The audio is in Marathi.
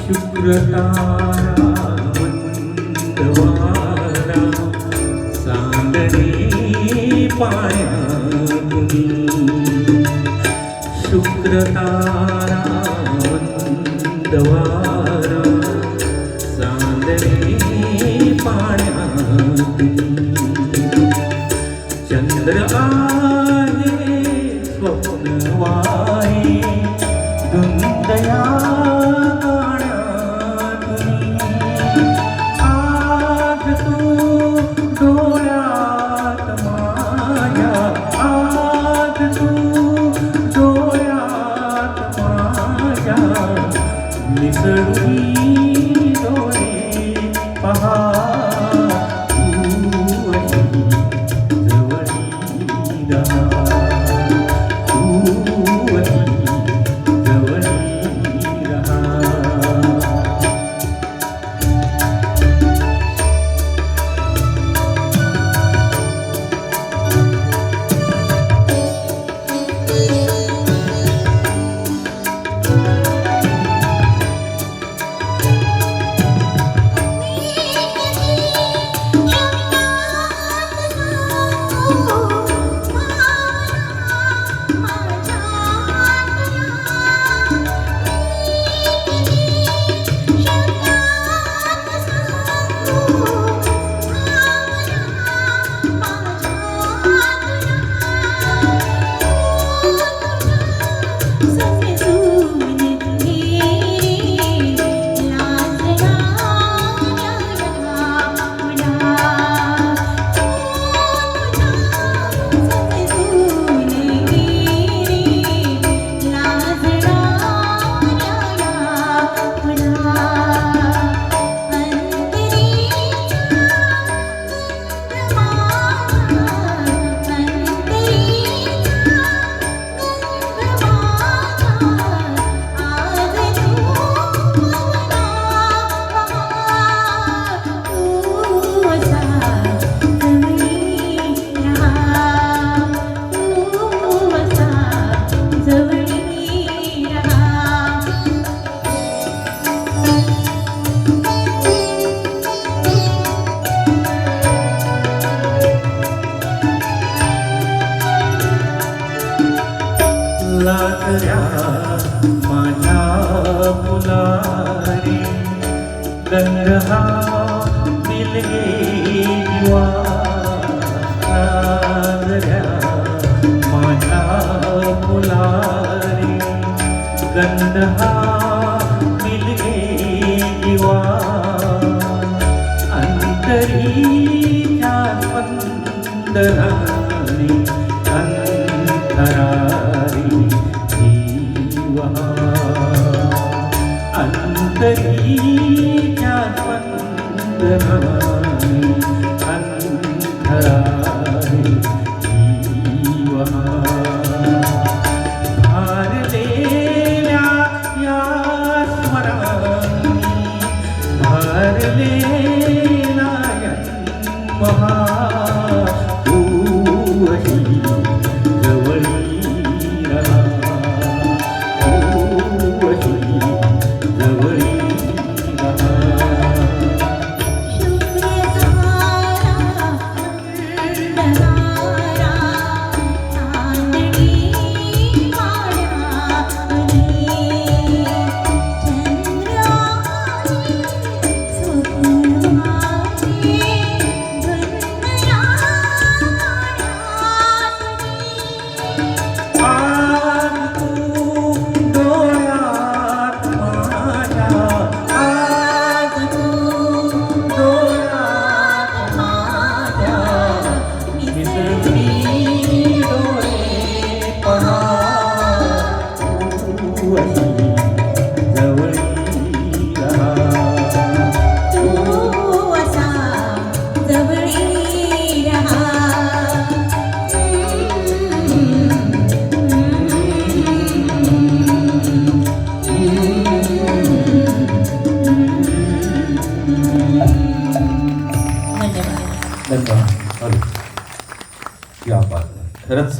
शुक्रतारा मंदवारा चांदणे पायातुनी शुक्रतारा मंदवारा चांदणे पायातुनी चंद्र आहे स्वप्नवाहे दुंदया निसळी डोळे पहा तू अशी जवळी रहा तू अशी जवळी रहा लाजऱ्या माझ्या फुलारी गंध हा दिलगे जीवा लाजऱ्या माझ्या फुलारी गंध हा दिलगे जीवा अंतरीच्या स्पंदनाने अंतरारी अंतरीच्या स्पंदनाने अंतरारी जीवा भारलेल्या या स्वरांनी भारलेला महा तू अशी जवळी रहा तू अशी जवळी रहा धन्यवाद. क्या बात आहे. खरंच